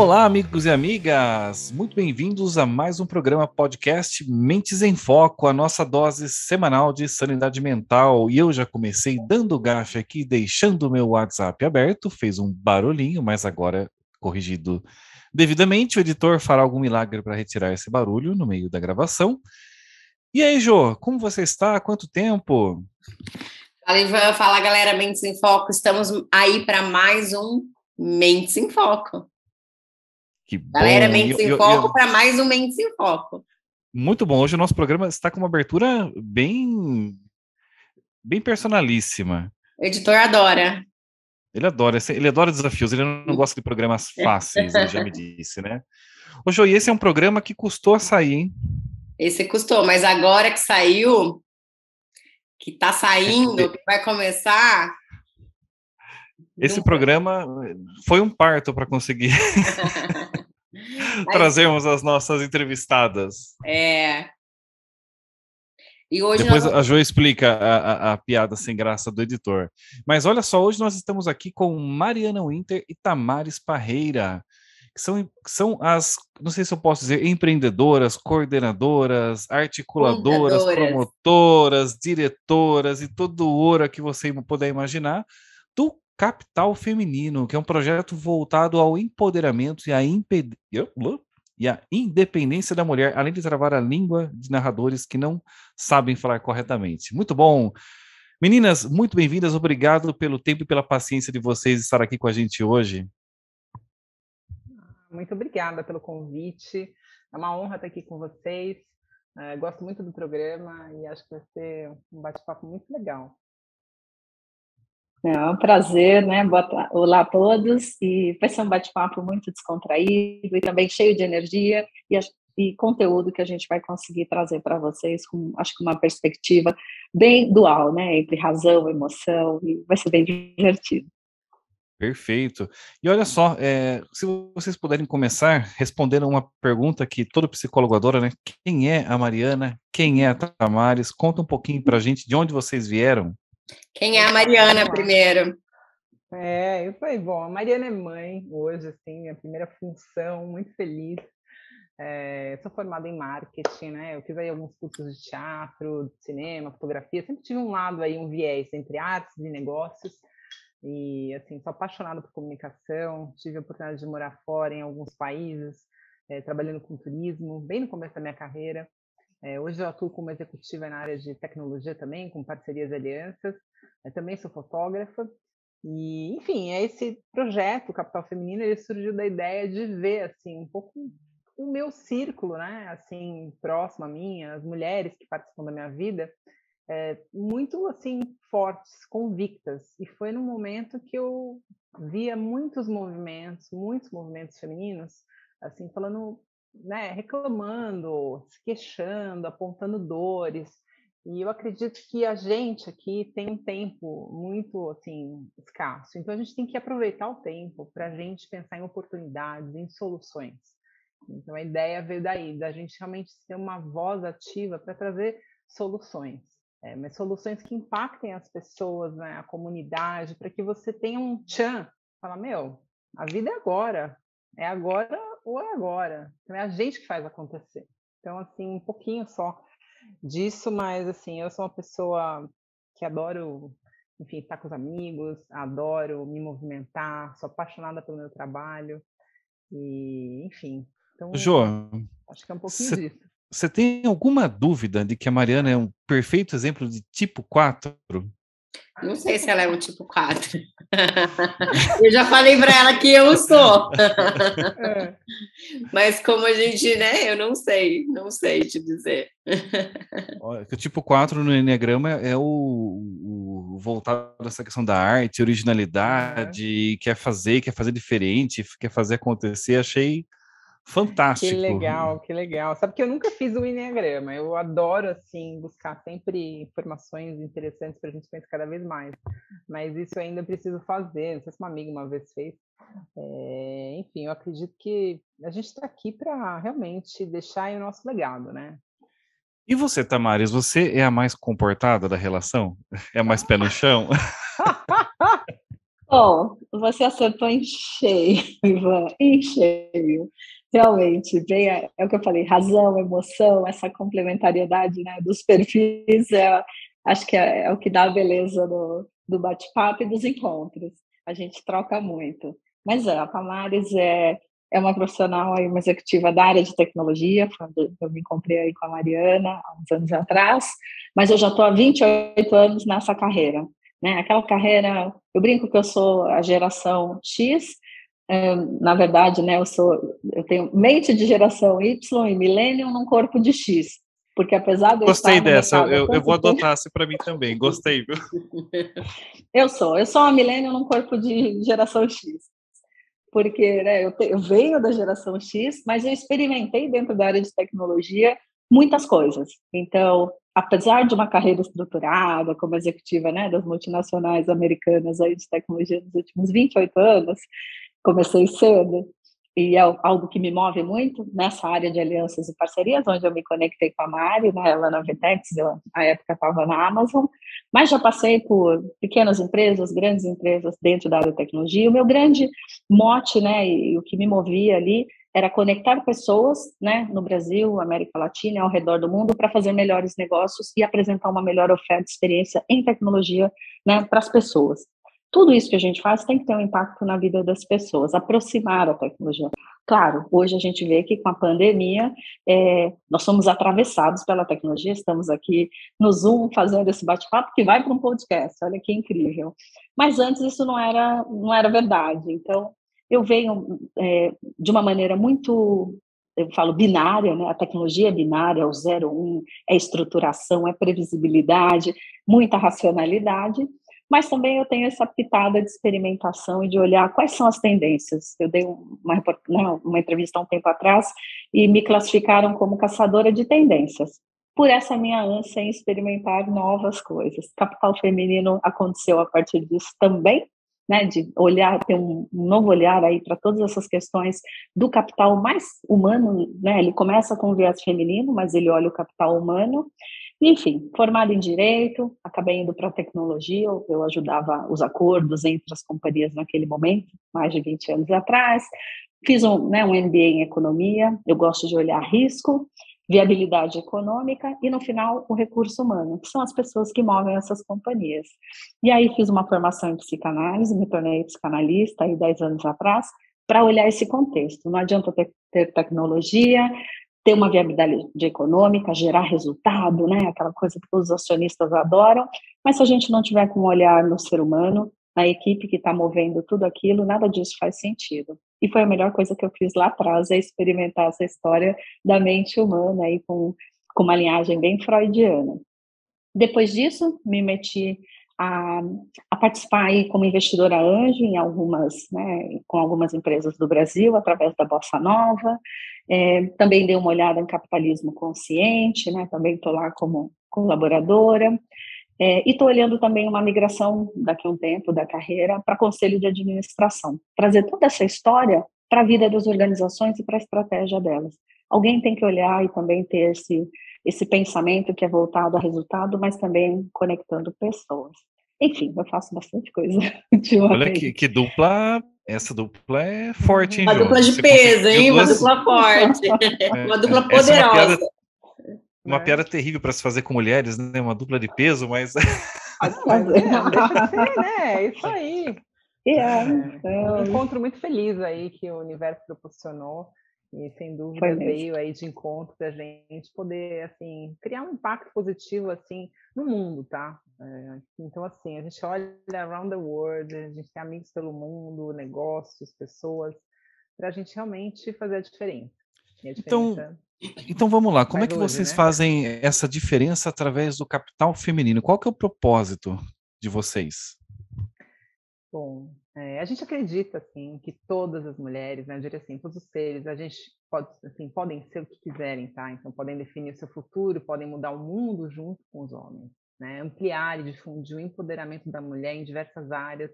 Olá, amigos e amigas! Muito bem-vindos a mais um programa podcast Mentes em Foco, a nossa dose semanal de sanidade mental. E eu já comecei dando gafe aqui, deixando o meu WhatsApp aberto, fez um barulhinho, mas agora corrigido devidamente. O editor fará algum milagre para retirar esse barulho no meio da gravação. E aí, Jô, como você está? Há quanto tempo? Fala, Ivan. Fala, galera, Mentes em Foco. Estamos aí para mais um Mentes em Foco. Que bom! Galera, Mentes em Foco para mais um Mentes em Foco. Muito bom. Hoje o nosso programa está com uma abertura bem personalíssima. O editor adora. Ele adora desafios, ele não gosta de programas fáceis, ele já me disse, né? Ô, Jô, e esse é um programa que custou a sair, hein? Esse custou, mas agora que saiu, que tá saindo, que vai começar... Esse programa foi um parto para conseguir trazermos as nossas entrevistadas. E hoje depois a Jo explica a piada sem graça do editor. Mas olha só, hoje nós estamos aqui com Mariana Winter e Tamares Parreira, que são as, não sei se eu posso dizer, empreendedoras, coordenadoras, articuladoras, promotoras, diretoras e todo o ouro que você puder imaginar do Capital Feminino, que é um projeto voltado ao empoderamento e a independência da mulher, além de travar a língua de narradores que não sabem falar corretamente. Muito bom. Meninas, muito bem-vindas. Obrigado pelo tempo e pela paciência de vocês estar aqui com a gente hoje. Muito obrigada pelo convite. É uma honra estar aqui com vocês. Gosto muito do programa e acho que vai ser um bate-papo muito legal. É um prazer, né? Olá a todos, e vai ser um bate-papo muito descontraído e também cheio de energia e conteúdo que a gente vai conseguir trazer para vocês com, acho que uma perspectiva bem dual, né? Entre razão, emoção, e vai ser bem divertido. Perfeito. E olha só, se vocês puderem começar respondendo uma pergunta que todo psicólogo adora, né? Quem é a Mariana? Quem é a Tamares? Conta um pouquinho para a gente de onde vocês vieram. Quem é a Mariana primeiro? Eu falei, bom, a Mariana é mãe hoje, assim, minha primeira função, muito feliz. Sou formada em marketing, né? Eu fiz aí alguns cursos de teatro, de cinema, fotografia, sempre tive um lado aí, um viés entre artes e negócios. E, assim, sou apaixonada por comunicação, tive a oportunidade de morar fora em alguns países, trabalhando com turismo, bem no começo da minha carreira. Hoje eu atuo como executiva na área de tecnologia também, com parcerias e alianças. Também sou fotógrafa. E, enfim, esse projeto, o Capital Feminino, ele surgiu da ideia de ver, assim, um pouco o meu círculo, né? Assim, próximo a mim, as mulheres que participam da minha vida, muito, assim, fortes, convictas. E foi num momento que eu via muitos movimentos femininos, assim, falando... né, reclamando, se queixando, apontando dores. E eu acredito que a gente aqui tem um tempo muito assim escasso. Então a gente tem que aproveitar o tempo para a gente pensar em oportunidades, em soluções. Então a ideia veio daí, da gente realmente ter uma voz ativa para trazer soluções. Mas soluções que impactem as pessoas, né, a comunidade, para que você tenha um tchan, fala, a vida é agora ou é agora. Então, é a gente que faz acontecer. Então, assim, um pouquinho só disso, mas, assim, eu sou uma pessoa que adoro, enfim, estar com os amigos, adoro me movimentar, sou apaixonada pelo meu trabalho e, enfim. Então, Jô, acho que é um pouquinho disso. Você tem alguma dúvida de que a Mariana é um perfeito exemplo de tipo 4? Não sei se ela é um tipo 4. Eu já falei para ela que eu sou. Mas como a gente, né? Eu não sei te dizer. Olha, que o tipo 4 no Enneagrama é o voltado a essa questão da arte, originalidade, quer fazer diferente, quer fazer acontecer. Achei fantástico. Que legal. Sabe que eu nunca fiz o Enneagrama. Eu adoro, assim, buscar sempre informações interessantes para a gente conhecer cada vez mais. Mas isso eu ainda preciso fazer. Não sei se uma amiga uma vez fez. Enfim, eu acredito que a gente está aqui para realmente deixar aí o nosso legado, né? E você, Tamares, você é a mais comportada da relação? É a mais pé no chão? Bom, Você acertou em cheio, Ivan, em cheio. Realmente, é o que eu falei, razão, emoção, essa complementariedade, né, dos perfis, acho que é o que dá a beleza do bate-papo e dos encontros. A gente troca muito. Mas a Tamares é uma profissional, aí, uma executiva da área de tecnologia, quando eu me encontrei aí com a Mariana, há uns anos atrás, mas eu já estou há 28 anos nessa carreira. Né? Aquela carreira, eu brinco que eu sou a geração X, na verdade, né, eu tenho mente de geração Y e millennium num corpo de X, porque apesar de eu Gostei estar no dessa, mercado há eu vou tanto tempo, adotar essa para mim também. Gostei, viu? eu sou uma millennium num corpo de geração X, porque né, eu venho da geração X, mas eu experimentei dentro da área de tecnologia muitas coisas. Então, apesar de uma carreira estruturada como executiva, né, das multinacionais americanas aí de tecnologia nos últimos 28 anos, comecei cedo, e é algo que me move muito nessa área de alianças e parcerias, onde eu me conectei com a Mari, né, ela na Vtex, eu, na época estava na Amazon, mas já passei por pequenas empresas, grandes empresas dentro da área de tecnologia. O meu grande mote, né, e o que me movia ali era conectar pessoas, né, no Brasil, América Latina e ao redor do mundo para fazer melhores negócios e apresentar uma melhor oferta de experiência em tecnologia, né, para as pessoas. Tudo isso que a gente faz tem que ter um impacto na vida das pessoas, aproximar a tecnologia. Claro, hoje a gente vê que com a pandemia, nós somos atravessados pela tecnologia, estamos aqui no Zoom fazendo esse bate-papo que vai para um podcast, olha que incrível. Mas antes isso não era verdade, então eu venho de uma maneira muito, eu falo binária, né? A tecnologia é binária, é o 0-1, é estruturação, é previsibilidade, muita racionalidade, mas também eu tenho essa pitada de experimentação e de olhar quais são as tendências. Eu dei uma entrevista há um tempo atrás e me classificaram como caçadora de tendências, por essa minha ânsia em experimentar novas coisas. Capital feminino aconteceu a partir disso também, né, de olhar, ter um novo olhar aí para todas essas questões do capital mais humano, né, ele começa com o viés feminino, mas ele olha o capital humano. Enfim, formada em Direito, acabei indo para a tecnologia, eu ajudava os acordos entre as companhias naquele momento, mais de 20 anos atrás. Fiz um MBA em Economia, eu gosto de olhar risco, viabilidade econômica e, no final, o recurso humano, que são as pessoas que movem essas companhias. E aí fiz uma formação em psicanálise, me tornei psicanalista aí 10 anos atrás, para olhar esse contexto. Não adianta ter tecnologia, ter uma viabilidade econômica, gerar resultado, né? Aquela coisa que os acionistas adoram, mas se a gente não tiver com um olhar no ser humano, na equipe que está movendo tudo aquilo, nada disso faz sentido. E foi a melhor coisa que eu fiz lá atrás, é experimentar essa história da mente humana aí com uma linhagem bem freudiana. Depois disso, me meti a participar aí como investidora anjo em com algumas empresas do Brasil, através da Bossa Nova. Também dei uma olhada em capitalismo consciente, né? Também estou lá como colaboradora. E estou olhando também uma migração daqui a um tempo da carreira para conselho de administração, trazer toda essa história para a vida das organizações e para a estratégia delas. Alguém tem que olhar e também ter esse pensamento que é voltado a resultado, mas também conectando pessoas. Enfim, eu faço bastante coisa ultimamente. Olha que dupla, essa dupla é forte, hein, Uma João? dupla de Você peso, hein? Uma duas... dupla forte. Uma dupla Essa é uma piada, poderosa. piada terrível para se fazer com mulheres, né? Uma dupla de peso, mas... Pode Mas fazer. não deixa de ser, né? É isso aí. Um Então, encontro muito feliz aí que o universo proporcionou e sem dúvida veio aí de encontro da gente poder assim criar um impacto positivo assim no mundo, tá? Então assim a gente olha around the world, a gente tem amigos pelo mundo, negócios, pessoas, para a gente realmente fazer a diferença. E a diferença então vamos lá, como é que hoje, vocês né? fazem essa diferença através do capital feminino? Qual que é o propósito de vocês? Bom, a gente acredita assim que todas as mulheres, né, eu diria assim, todos os seres, a gente podem ser o que quiserem, tá? Então podem definir o seu futuro, podem mudar o mundo junto com os homens, né? Ampliar e difundir o empoderamento da mulher em diversas áreas,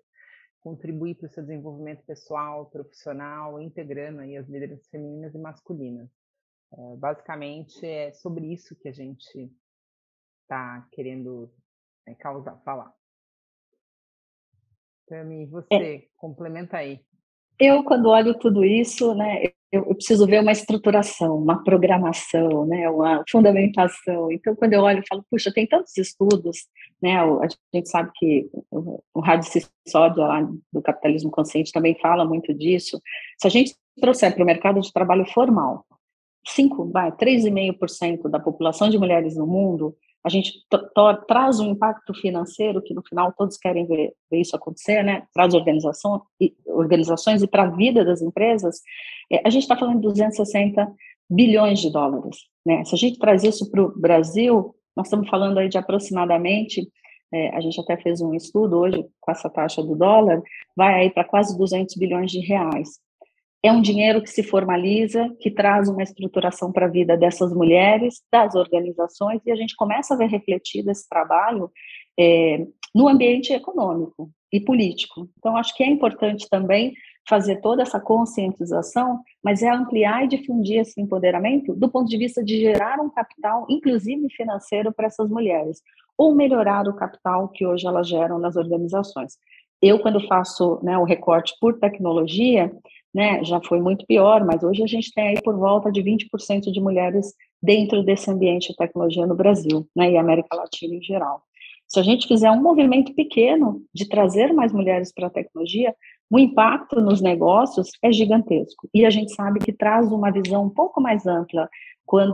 contribuir para o seu desenvolvimento pessoal, profissional, integrando aí as lideranças femininas e masculinas. Basicamente é sobre isso que a gente está querendo falar. Tami, você, complementa aí. Eu, quando olho tudo isso, né, eu preciso ver uma estruturação, uma programação, né, uma fundamentação. Então, quando eu olho, eu falo, puxa, tem tantos estudos, né, a gente sabe que o Rádio Sisódia lá do Capitalismo Consciente também fala muito disso. Se a gente trouxer para o mercado de trabalho formal 3,5% da população de mulheres no mundo, a gente traz um impacto financeiro, que no final todos querem ver isso acontecer, né? Para as organizações e para a vida das empresas, a gente está falando de 260 bilhões de dólares, né? Se a gente traz isso para o Brasil, nós estamos falando aí de aproximadamente, a gente até fez um estudo hoje com essa taxa do dólar, vai aí para quase 200 bilhões de reais. É um dinheiro que se formaliza, que traz uma estruturação para a vida dessas mulheres, das organizações, e a gente começa a ver refletido esse trabalho no ambiente econômico e político. Então, acho que é importante também fazer toda essa conscientização, mas é ampliar e difundir esse empoderamento do ponto de vista de gerar um capital, inclusive financeiro, para essas mulheres, ou melhorar o capital que hoje elas geram nas organizações. Eu, quando faço, né, o recorte por tecnologia, né, já foi muito pior, mas hoje a gente tem aí por volta de 20% de mulheres dentro desse ambiente de tecnologia no Brasil, né, e América Latina em geral. Se a gente fizer um movimento pequeno de trazer mais mulheres para a tecnologia, o impacto nos negócios é gigantesco. E a gente sabe que traz uma visão um pouco mais ampla,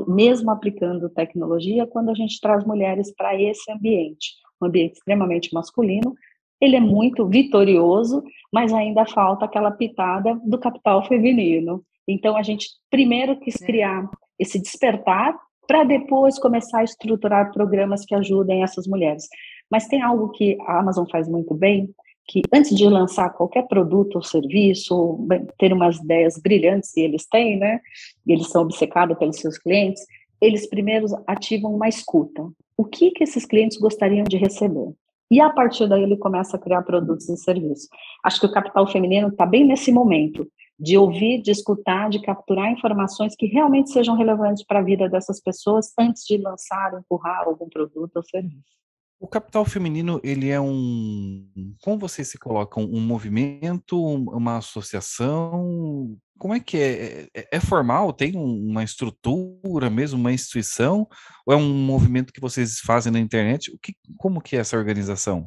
mesmo aplicando tecnologia, quando a gente traz mulheres para esse ambiente, um ambiente extremamente masculino. Ele é muito vitorioso, mas ainda falta aquela pitada do capital feminino. Então, a gente primeiro quis criar esse despertar para depois começar a estruturar programas que ajudem essas mulheres. Mas tem algo que a Amazon faz muito bem, que antes de lançar qualquer produto ou serviço, ter umas ideias brilhantes, e eles têm, né? Eles são obcecados pelos seus clientes, eles primeiro ativam uma escuta. O que esses clientes gostariam de receber? E a partir daí ele começa a criar produtos e serviços. Acho que o capital feminino está bem nesse momento, de ouvir, de escutar, de capturar informações que realmente sejam relevantes para a vida dessas pessoas antes de lançar, empurrar algum produto ou serviço. O capital feminino, ele é como vocês se colocam, um movimento, uma associação? Como é que é? É formal? Tem uma estrutura mesmo, uma instituição? Ou é um movimento que vocês fazem na internet? Como que é essa organização?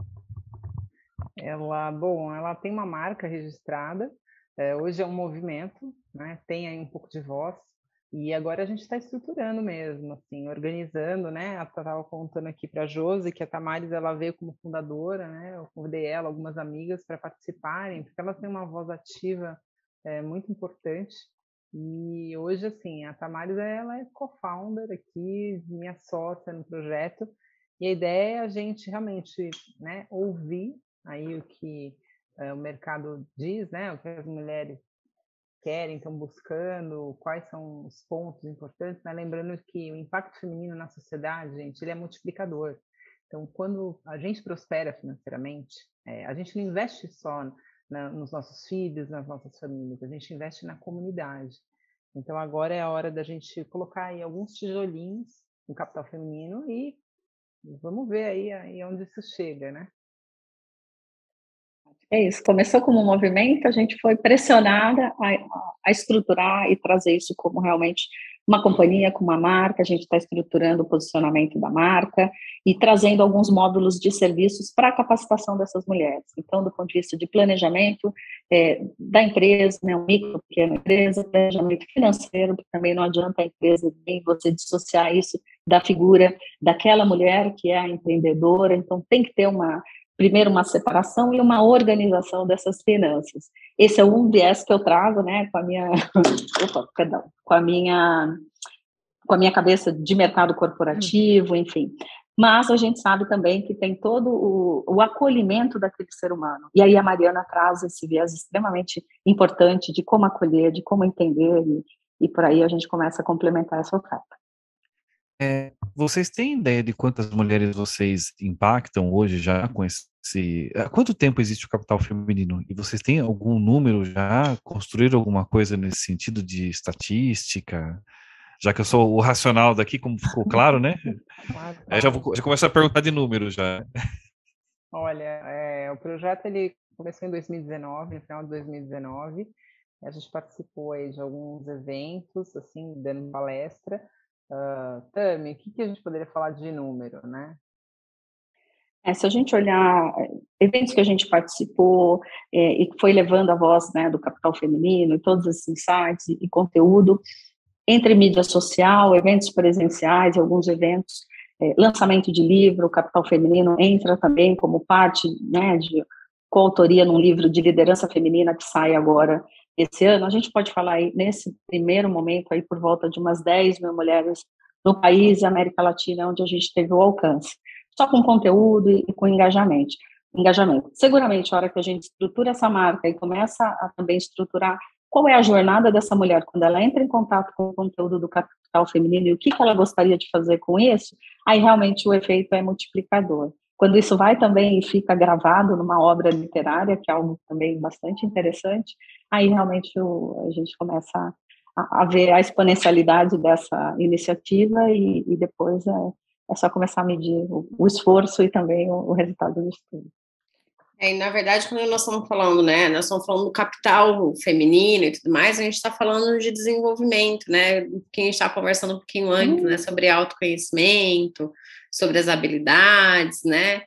Ela tem uma marca registrada, hoje é um movimento, né? Tem aí um pouco de voz, e agora a gente está estruturando mesmo, assim, organizando, né? Eu estava contando aqui para a Josi que a Tamares, ela veio como fundadora, né? Eu convidei ela, algumas amigas, para participarem, porque elas têm uma voz ativa muito importante. E hoje, assim, a Tamares, ela é co-founder aqui, minha sócia no projeto, e a ideia é a gente realmente, né, ouvir aí o que o mercado diz, né, o que as mulheres querem, estão buscando, quais são os pontos importantes, né? Lembrando que o impacto feminino na sociedade, gente, ele é multiplicador. Então, quando a gente prospera financeiramente, a gente não investe só nos nossos filhos, nas nossas famílias, a gente investe na comunidade. Então, agora é a hora da gente colocar aí alguns tijolinhos no capital feminino e vamos ver aí onde isso chega, né? É isso, começou como um movimento, a gente foi pressionada a estruturar e trazer isso como realmente uma companhia, com uma marca, a gente está estruturando o posicionamento da marca e trazendo alguns módulos de serviços para a capacitação dessas mulheres. Então, do ponto de vista de planejamento da empresa, né, uma micro, pequena empresa, planejamento financeiro, porque também não adianta a empresa nem você dissociar isso da figura daquela mulher que é a empreendedora, então tem que ter primeiro uma separação e uma organização dessas finanças. Esse é um viés que eu trago, né, com a minha cabeça de mercado corporativo, enfim. Mas a gente sabe também que tem todo o acolhimento daquele ser humano. E aí a Mariana traz esse viés extremamente importante de como acolher, de como entender, e por aí a gente começa a complementar essa oferta. Vocês têm ideia de quantas mulheres vocês impactam hoje já com há quanto tempo existe o capital feminino? E vocês têm algum número já? Construíram alguma coisa nesse sentido de estatística? Já que eu sou o racional daqui, como ficou claro, né? Já começo a perguntar de números já. Olha, o projeto ele começou em 2019, no final de 2019. A gente participou aí de alguns eventos, assim, dando palestra. Tami, o que a gente poderia falar de número, né? Se a gente olhar eventos que a gente participou e foi levando a voz, né, do capital feminino, e todos esses insights e conteúdo, entre mídia social, eventos presenciais, alguns eventos, lançamento de livro, o Capital Feminino entra também como parte, né, de coautoria num livro de liderança feminina que sai agora esse ano. A gente pode falar aí, nesse primeiro momento, aí por volta de umas 10 mil mulheres no país e América Latina, onde a gente teve o alcance, só com conteúdo e com engajamento. Seguramente, a hora que a gente estrutura essa marca e começa a também estruturar qual é a jornada dessa mulher quando ela entra em contato com o conteúdo do capital feminino e o que ela gostaria de fazer com isso, aí realmente o efeito é multiplicador. Quando isso vai também e fica gravado numa obra literária, que é algo também bastante interessante, aí realmente a gente começa a ver a exponencialidade dessa iniciativa e depois é só começar a medir o esforço e também o resultado do estudo. E, na verdade, quando nós estamos falando, né, nós estamos falando do capital feminino e tudo mais, a gente está falando de desenvolvimento, né, que a gente está conversando um pouquinho antes, né, sobre autoconhecimento, sobre as habilidades, né,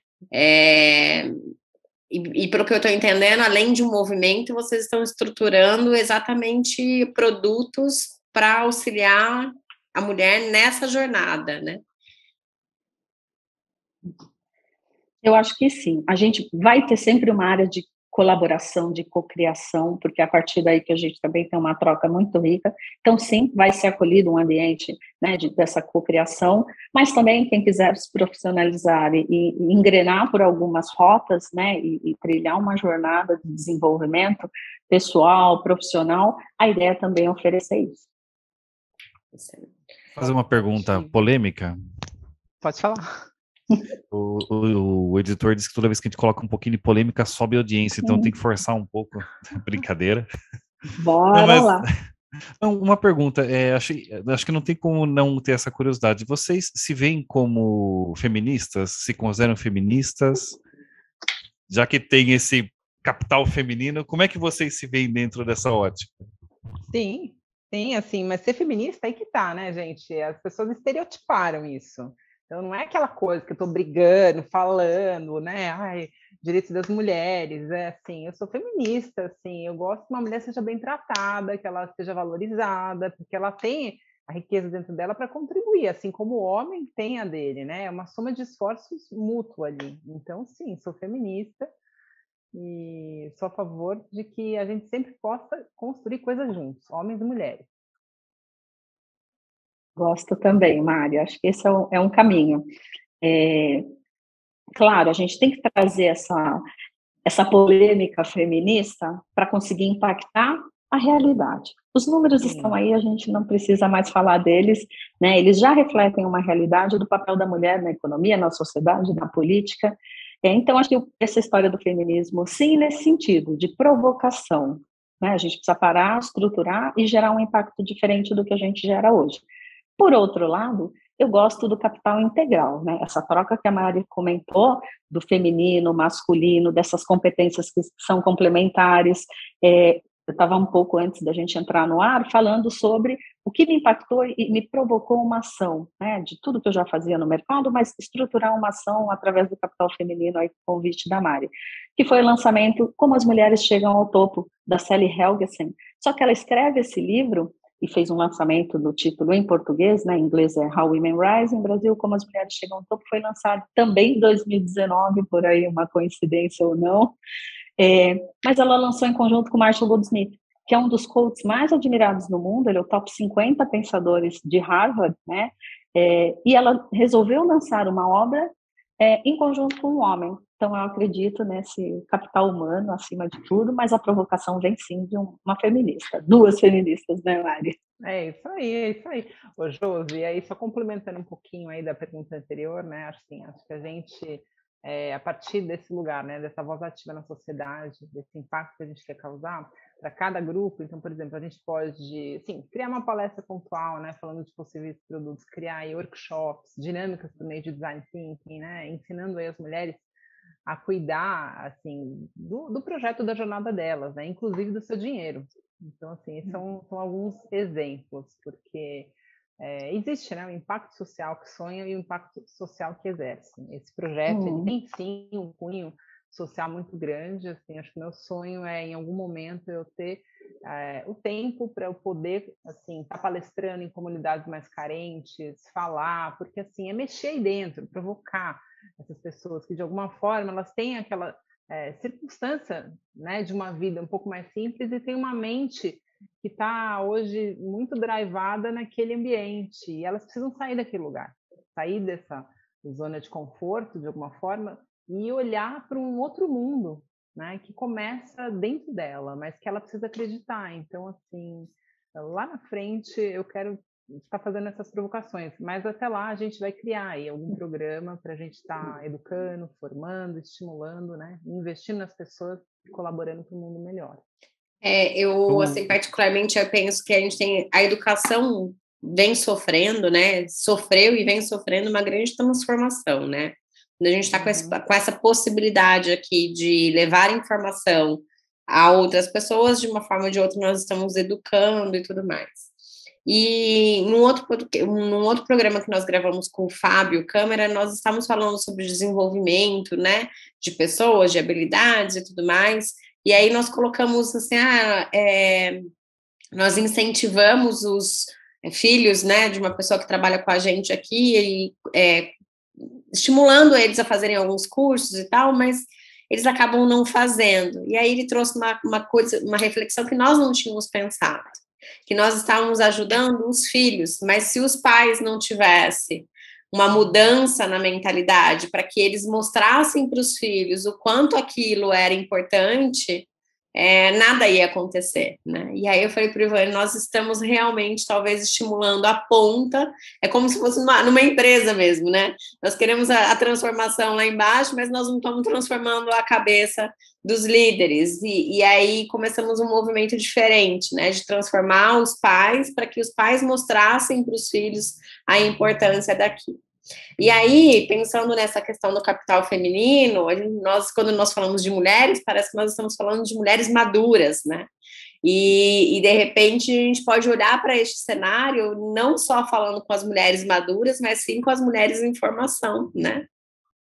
e pelo que eu estou entendendo, além de um movimento, vocês estão estruturando exatamente produtos para auxiliar a mulher nessa jornada, né? Eu acho que sim. A gente vai ter sempre uma área de colaboração, de cocriação, porque é a partir daí que a gente também tem uma troca muito rica. Então, sim, vai ser acolhido um ambiente, né, dessa cocriação, mas também quem quiser se profissionalizar e engrenar por algumas rotas, né, e trilhar uma jornada de desenvolvimento pessoal, profissional, a ideia também é oferecer isso. Fazer uma pergunta polêmica. Pode falar. O editor disse que toda vez que a gente coloca um pouquinho de polêmica, sobe a audiência, então tem que forçar um pouco. Brincadeira. Bora lá. Não, uma pergunta, acho que não tem como não ter essa curiosidade. Vocês se veem como feministas? Se consideram feministas? Já que tem esse capital feminino, como é que vocês se veem dentro dessa ótica? Sim, assim, mas ser feminista aí que tá, né, gente? As pessoas estereotiparam isso. Então, não é aquela coisa que eu estou brigando, falando, né? Ai, direitos das mulheres, assim, eu sou feminista, assim, eu gosto que uma mulher seja bem tratada, que ela seja valorizada, porque ela tem a riqueza dentro dela para contribuir, assim como o homem tem a dele, né? É uma soma de esforços mútuo ali. Então, sim, sou feminista e sou a favor de que a gente sempre possa construir coisas juntos, homens e mulheres. Gosto também, Mari. Acho que esse é um caminho. Claro, a gente tem que trazer essa polêmica feminista para conseguir impactar a realidade. Os números estão aí, a gente não precisa mais falar deles, né? Eles já refletem uma realidade do papel da mulher na economia, na sociedade, na política. Então, acho que essa história do feminismo, sim, nesse sentido, de provocação, né? A gente precisa parar, estruturar e gerar um impacto diferente do que a gente gera hoje. Por outro lado, eu gosto do capital integral, né? Essa troca que a Mari comentou, do feminino, masculino, dessas competências que são complementares. Eu estava um pouco antes da gente entrar no ar falando sobre o que me impactou e me provocou uma ação, né? De tudo que eu já fazia no mercado, mas estruturar uma ação através do capital feminino, aí com o convite da Mari, que foi o lançamento Como as Mulheres Chegam ao Topo, da Sally Helgesen. Só que ela escreve esse livro e fez um lançamento do título em português, né, em inglês é How Women Rise, em Brasil, Como as Mulheres Chegam ao Topo, foi lançado também em 2019, por aí uma coincidência ou não, mas ela lançou em conjunto com Marshall Goldsmith, que é um dos coaches mais admirados no mundo, ele é o top 50 pensadores de Harvard, né, e ela resolveu lançar uma obra em conjunto com um homem. Então, eu acredito nesse capital humano, acima de tudo, mas a provocação vem, sim, de uma feminista. Duas feministas, né, Mari? É isso aí. Ô, Josi, e aí, só complementando um pouquinho aí da pergunta anterior, né, assim, acho que a gente, a partir desse lugar, né, dessa voz ativa na sociedade, desse impacto que a gente quer causar, para cada grupo, então, por exemplo, a gente pode, sim, criar uma palestra pontual, né, falando de possíveis produtos, criar aí workshops, dinâmicas por meio de design thinking, né, ensinando aí as mulheres a cuidar, assim, do projeto da jornada delas, né? Inclusive do seu dinheiro. Então, assim, são alguns exemplos, porque existe, né, o impacto social que sonha e o impacto social que exerce. Esse projeto ele tem, sim, um cunho social muito grande. Assim, acho que meu sonho é, em algum momento, eu ter o tempo para eu poder, assim, estar palestrando em comunidades mais carentes, falar, porque, assim, é mexer aí dentro, provocar essas pessoas que, de alguma forma, elas têm aquela circunstância, né, de uma vida um pouco mais simples e tem uma mente que está hoje muito drivada naquele ambiente, e elas precisam sair daquele lugar, sair dessa zona de conforto, de alguma forma, e olhar para um outro mundo, né, que começa dentro dela, mas que ela precisa acreditar. Então, assim, lá na frente eu quero estar fazendo essas provocações, mas até lá a gente vai criar aí algum programa para a gente estar educando, formando, estimulando, né, investindo nas pessoas e colaborando para um mundo melhor. Eu, assim, particularmente, eu penso que a gente tem, a educação vem sofrendo, né, sofreu e vem sofrendo uma grande transformação, né, quando a gente está com essa possibilidade aqui de levar informação a outras pessoas, de uma forma ou de outra, nós estamos educando e tudo mais. E num outro programa que nós gravamos com o Fábio Câmara, nós estávamos falando sobre desenvolvimento, né, de pessoas, de habilidades e tudo mais, e aí nós colocamos assim, nós incentivamos os filhos, né, de uma pessoa que trabalha com a gente aqui, e estimulando eles a fazerem alguns cursos e tal, mas eles acabam não fazendo. E aí ele trouxe uma reflexão que nós não tínhamos pensado, que nós estávamos ajudando os filhos, mas se os pais não tivessem uma mudança na mentalidade para que eles mostrassem para os filhos o quanto aquilo era importante, nada ia acontecer, né? E aí eu falei para o Ivan, nós estamos realmente, talvez, estimulando a ponta, é como se fosse numa empresa mesmo, né? Nós queremos a transformação lá embaixo, mas nós não estamos transformando a cabeça dos líderes, e aí começamos um movimento diferente, né? De transformar os pais, para que os pais mostrassem para os filhos a importância daquilo. E aí, pensando nessa questão do capital feminino, quando nós falamos de mulheres, parece que nós estamos falando de mulheres maduras, né? E de repente, a gente pode olhar para este cenário não só falando com as mulheres maduras, mas sim com as mulheres em formação, né?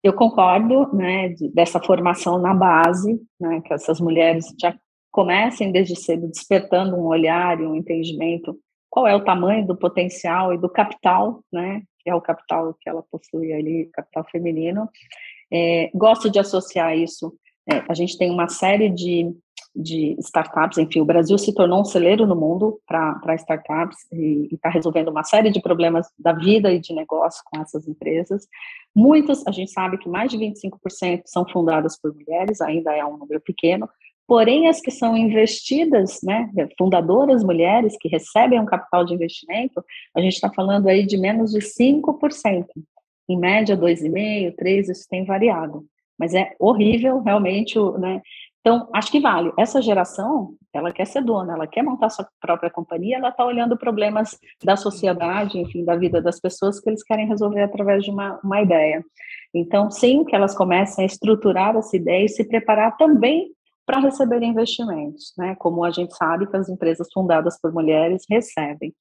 Eu concordo, né, dessa formação na base, né, que essas mulheres já comecem desde cedo despertando um olhar e um entendimento qual é o tamanho do potencial e do capital, né, que é o capital que ela possui ali, capital feminino. Gosto de associar isso, a gente tem uma série de startups, enfim, o Brasil se tornou um celeiro no mundo para startups e está resolvendo uma série de problemas da vida e de negócio com essas empresas. Muitas, a gente sabe que mais de 25% são fundadas por mulheres, ainda é um número pequeno, porém as que são investidas, né, fundadoras mulheres que recebem um capital de investimento, a gente está falando aí de menos de 5%, em média 2,5%, 3%, isso tem variado, mas é horrível realmente, né? Então, acho que vale. Essa geração, ela quer ser dona, ela quer montar sua própria companhia, ela está olhando problemas da sociedade, enfim, da vida das pessoas que eles querem resolver através de uma ideia. Então, sim, que elas comecem a estruturar essa ideia e se preparar também para receber investimentos, né? Como a gente sabe que as empresas fundadas por mulheres recebem.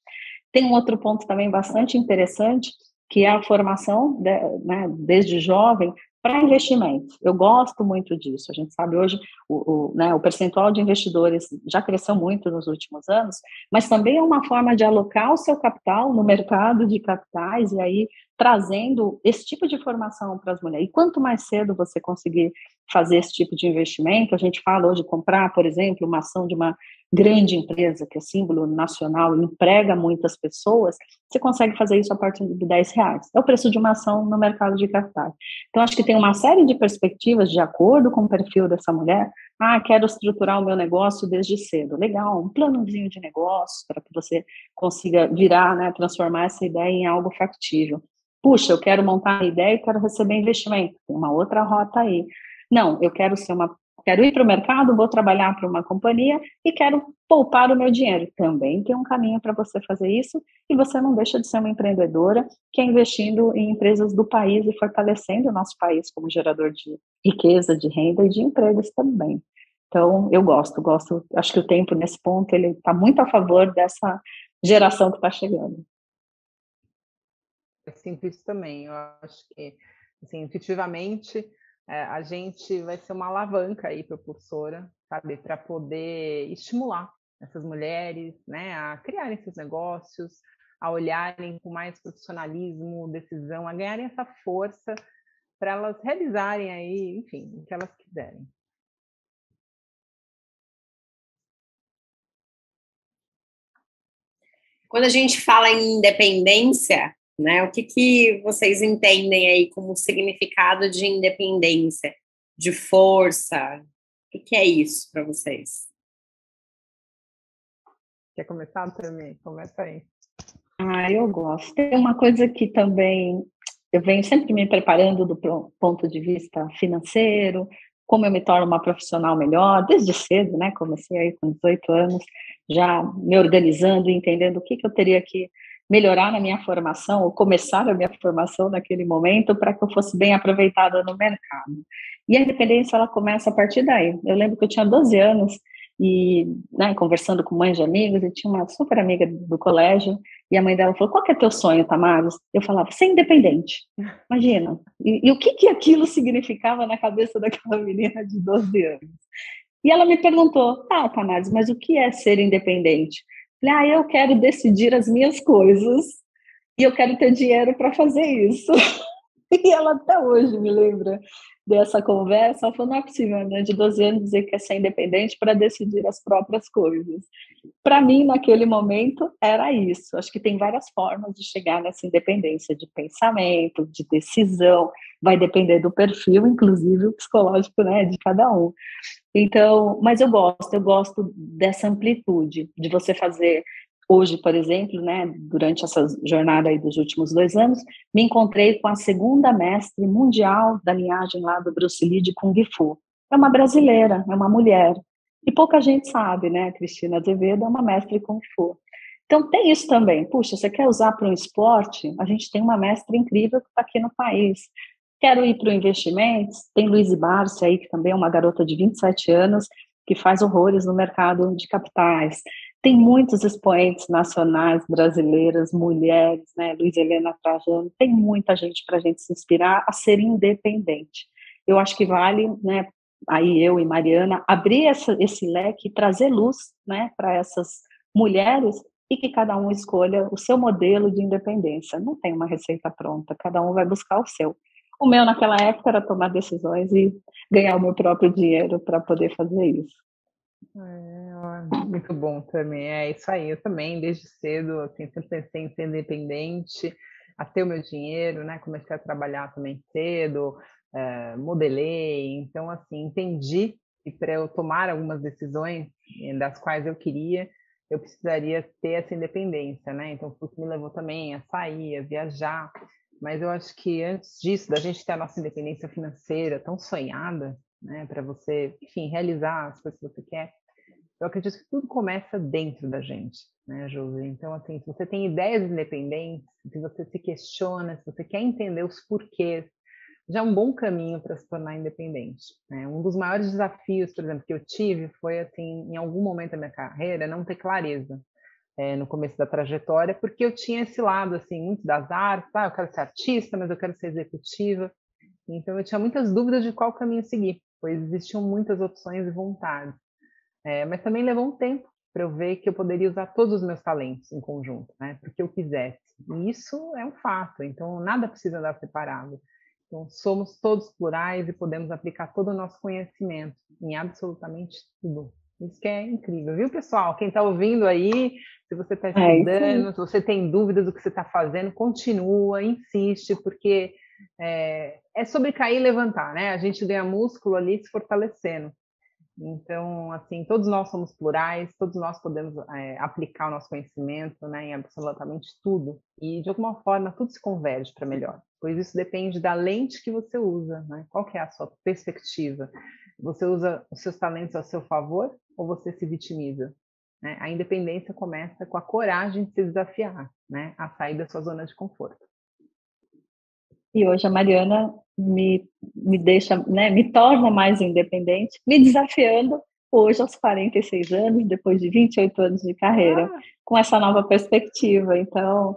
Tem um outro ponto também bastante interessante, que é a formação, né, desde jovem, para investimentos. Eu gosto muito disso. A gente sabe hoje o percentual de investidores já cresceu muito nos últimos anos, mas também é uma forma de alocar o seu capital no mercado de capitais e aí trazendo esse tipo de formação para as mulheres. E quanto mais cedo você conseguir fazer esse tipo de investimento, a gente fala hoje de comprar, por exemplo, uma ação de uma grande empresa, que é símbolo nacional e emprega muitas pessoas, você consegue fazer isso a partir de R$10. É o preço de uma ação no mercado de capitais. Então, acho que tem uma série de perspectivas de acordo com o perfil dessa mulher. Quero estruturar o meu negócio desde cedo. Legal, um planozinho de negócio para que você consiga virar, né, transformar essa ideia em algo factível. Puxa, eu quero montar uma ideia e quero receber investimento. Tem uma outra rota aí. Não, eu quero ser uma Quero ir para o mercado, vou trabalhar para uma companhia e quero poupar o meu dinheiro. Também tem um caminho para você fazer isso e você não deixa de ser uma empreendedora que é investindo em empresas do país e fortalecendo o nosso país como gerador de riqueza, de renda e de empregos também. Então, eu gosto, acho que o tempo nesse ponto, ele está muito a favor dessa geração que está chegando. Eu sinto isso também, eu acho que, assim, intuitivamente, a gente vai ser uma alavanca aí propulsora, sabe, para poder estimular essas mulheres, né, a criarem seus negócios, a olharem com mais profissionalismo, decisão, a ganharem essa força para elas realizarem aí, enfim, o que elas quiserem. Quando a gente fala em independência, né, o que vocês entendem aí como significado de independência, de força? O que é isso para vocês? Quer começar também? Começa aí. Eu gosto. Tem uma coisa que também eu venho sempre me preparando do ponto de vista financeiro, como eu me torno uma profissional melhor, desde cedo, né? Comecei aí com 18 anos, já me organizando e entendendo o que eu teria que melhorar na minha formação, ou começar a minha formação naquele momento, para que eu fosse bem aproveitada no mercado. E a independência, ela começa a partir daí. Eu lembro que eu tinha 12 anos e, né, conversando com mães de amigos, e tinha uma super amiga do colégio, e a mãe dela falou, qual que é teu sonho, Tamares? Eu falava, ser independente. Imagina. E o que aquilo significava na cabeça daquela menina de 12 anos? E ela me perguntou, tá, Tamares, mas o que é ser independente? Eu falei, eu quero decidir as minhas coisas e eu quero ter dinheiro para fazer isso. E ela até hoje me lembra dessa conversa. Ela falou, não é possível, né, de 12 anos dizer que quer ser independente para decidir as próprias coisas. Para mim, naquele momento, era isso. Acho que tem várias formas de chegar nessa independência de pensamento, de decisão, vai depender do perfil, inclusive o psicológico, né, de cada um. Então, mas eu gosto dessa amplitude, de você fazer. Hoje, por exemplo, né, durante essa jornada aí dos últimos 2 anos, me encontrei com a segunda mestre mundial da linhagem lá do Bruce Lee de Kung Fu. É uma brasileira, é uma mulher. E pouca gente sabe, né? Cristina Azevedo é uma mestre Kung Fu. Então, tem isso também. Puxa, você quer usar para um esporte? A gente tem uma mestra incrível que está aqui no país. Quero ir para o investimentos? Tem Luiz Barsi aí, que também é uma garota de 27 anos, que faz horrores no mercado de capitais. Tem muitos expoentes nacionais, brasileiras, mulheres, né? Luiz Helena Trajano, tem muita gente para a gente se inspirar a ser independente. Eu acho que vale, né, aí eu e Mariana, abrir esse leque e trazer luz, né, para essas mulheres e que cada um escolha o seu modelo de independência. Não tem uma receita pronta, cada um vai buscar o seu. O meu, naquela época, era tomar decisões e ganhar o meu próprio dinheiro para poder fazer isso. Muito bom também, é isso aí. Eu também, desde cedo, assim, sempre pensei em ser independente, a ter o meu dinheiro, né? Comecei a trabalhar também cedo, modelei, então, assim, entendi que para eu tomar algumas decisões das quais eu queria, eu precisaria ter essa independência, né? Então, isso me levou também a sair, a viajar, mas eu acho que antes disso, da gente ter a nossa independência financeira tão sonhada, né, para você, enfim, realizar as coisas que você quer, eu acredito que tudo começa dentro da gente, né, Josi? Então, assim, se você tem ideias independentes, se você se questiona, se você quer entender os porquês, já é um bom caminho para se tornar independente, né? Um dos maiores desafios, por exemplo, que eu tive foi, assim, em algum momento da minha carreira, não ter clareza no começo da trajetória, porque eu tinha esse lado, assim, muito das artes, eu quero ser artista, mas eu quero ser executiva, então eu tinha muitas dúvidas de qual caminho seguir, pois existiam muitas opções e vontades. Mas também levou um tempo para eu ver que eu poderia usar todos os meus talentos em conjunto, né? Porque eu quisesse. E isso é um fato, então nada precisa andar separado. Então somos todos plurais e podemos aplicar todo o nosso conhecimento em absolutamente tudo. Isso que é incrível, viu, pessoal? Quem está ouvindo aí, se você está estudando, se você tem dúvidas do que você está fazendo, continua, insiste, porque é sobre cair e levantar, né? A gente ganha músculo ali se fortalecendo. Então, assim, todos nós somos plurais, todos nós podemos aplicar o nosso conhecimento, né, em absolutamente tudo. E, de alguma forma, tudo se converge para melhor. Pois isso depende da lente que você usa, né? Qual que é a sua perspectiva? Você usa os seus talentos a seu favor ou você se vitimiza? Né? A independência começa com a coragem de se desafiar, né? A sair da sua zona de conforto. E hoje a Mariana me deixa, né, me torna mais independente, me desafiando hoje aos 46 anos, depois de 28 anos de carreira, com essa nova perspectiva. Então,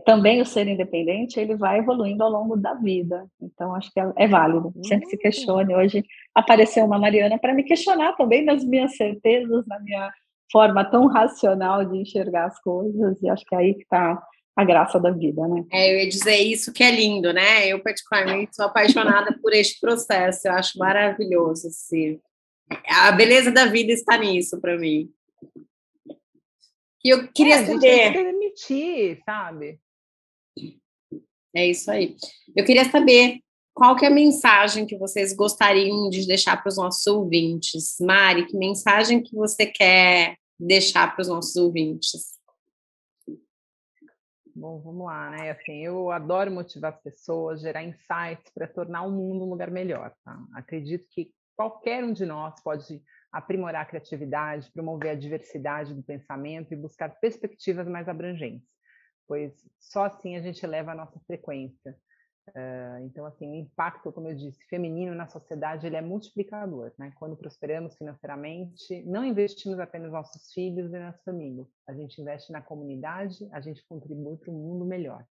também o ser independente, ele vai evoluindo ao longo da vida. Então, acho que é válido. Sempre se questione. Hoje apareceu uma Mariana para me questionar também nas minhas certezas, na minha forma tão racional de enxergar as coisas, e acho que é aí que está a graça da vida, né? Eu ia dizer isso que é lindo, né? Eu, particularmente, sou apaixonada por este processo. Eu acho maravilhoso. Assim. A beleza da vida está nisso, para mim. E eu queria saber... A gente tem que permitir, sabe? É isso aí. Eu queria saber qual que é a mensagem que vocês gostariam de deixar para os nossos ouvintes. Mari, que mensagem que você quer deixar para os nossos ouvintes? Bom, vamos lá, né? Assim, eu adoro motivar as pessoas, gerar insights para tornar o mundo um lugar melhor, tá? Acredito que qualquer um de nós pode aprimorar a criatividade, promover a diversidade do pensamento e buscar perspectivas mais abrangentes, pois só assim a gente eleva a nossa frequência. Então, assim, o impacto, como eu disse, feminino na sociedade, ele é multiplicador, né? Quando prosperamos financeiramente, não investimos apenas nos nossos filhos e nas famílias. A gente investe na comunidade, a gente contribui para um mundo melhor.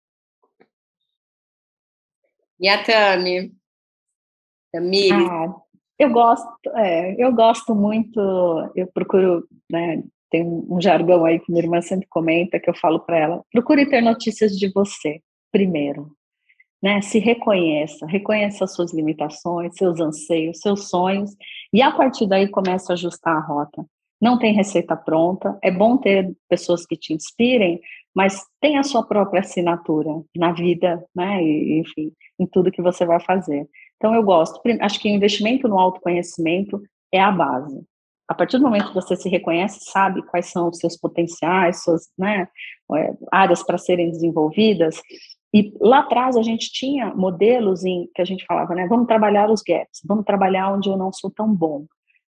E a Tami? Tamires? Eu gosto muito, eu procuro, né, tem um jargão aí que minha irmã sempre comenta, que eu falo para ela, procure ter notícias de você, primeiro. Né? Se reconheça as suas limitações, seus anseios, seus sonhos, e a partir daí começa a ajustar a rota. Não tem receita pronta, é bom ter pessoas que te inspirem, mas tem a sua própria assinatura na vida, né? E, enfim, em tudo que você vai fazer. Então, eu gosto. Acho que o investimento no autoconhecimento é a base. A partir do momento que você se reconhece, sabe quais são os seus potenciais, suas, né, áreas para serem desenvolvidas. E lá atrás a gente tinha modelos em que a gente falava, né, vamos trabalhar os gaps, vamos trabalhar onde eu não sou tão bom.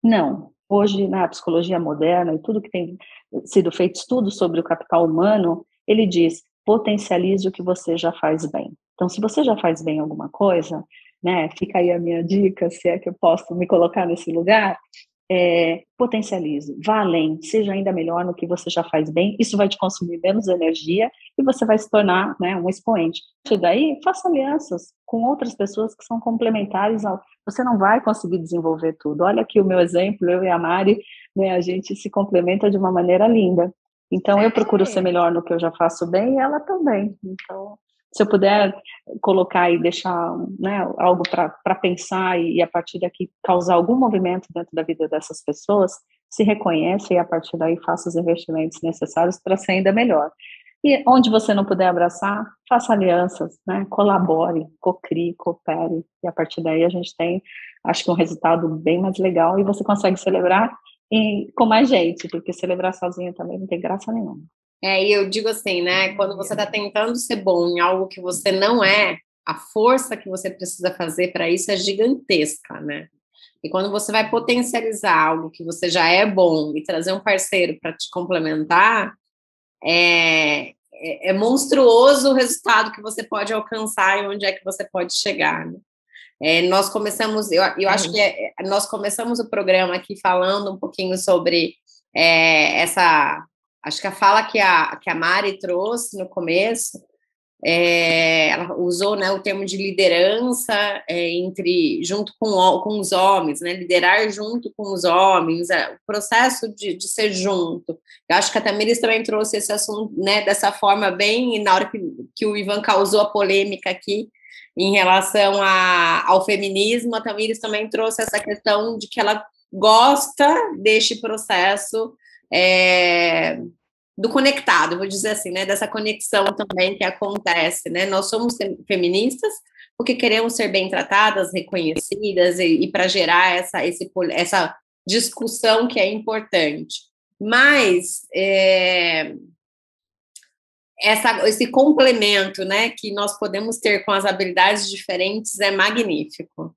Não. Hoje, na psicologia moderna e tudo que tem sido feito estudo sobre o capital humano, ele diz, potencialize o que você já faz bem. Então, se você já faz bem alguma coisa, né, fica aí a minha dica, se é que eu posso me colocar nesse lugar, potencialize, vá além, seja ainda melhor no que você já faz bem, isso vai te consumir menos energia e você vai se tornar, né, um expoente. E daí, faça alianças com outras pessoas que são complementares você não vai conseguir desenvolver tudo. Olha aqui o meu exemplo, eu e a Mari, né, a gente se complementa de uma maneira linda. Então, eu procuro ser melhor no que eu já faço bem e ela também. Então, se eu puder colocar e deixar, né, algo para pensar e a partir daqui causar algum movimento dentro da vida dessas pessoas, se reconhece e a partir daí faça os investimentos necessários para ser ainda melhor. E onde você não puder abraçar, faça alianças, né, colabore, cocrie, coopere, e a partir daí a gente tem, acho que um resultado bem mais legal e você consegue celebrar com mais gente, porque celebrar sozinho também não tem graça nenhuma. E eu digo assim, né? Quando você está tentando ser bom em algo que você não é, a força que você precisa fazer para isso é gigantesca, né? E quando você vai potencializar algo que você já é bom e trazer um parceiro para te complementar, é monstruoso o resultado que você pode alcançar e onde é que você pode chegar, né? Nós começamos, eu acho que nós começamos o programa aqui falando um pouquinho sobre essa... Acho que a fala que a Mari trouxe no começo, ela usou, né, o termo de liderança junto com os homens, né, liderar junto com os homens, o processo de ser junto. Eu acho que a Tamires também trouxe esse assunto, né, dessa forma bem, na hora que o Ivan causou a polêmica aqui, em relação ao feminismo, a Tamires também trouxe essa questão de que ela gosta deste processo do conectado, vou dizer assim, né, dessa conexão também que acontece, né, nós somos feministas porque queremos ser bem tratadas, reconhecidas e para gerar essa discussão que é importante, mas esse complemento, né, que nós podemos ter com as habilidades diferentes é magnífico.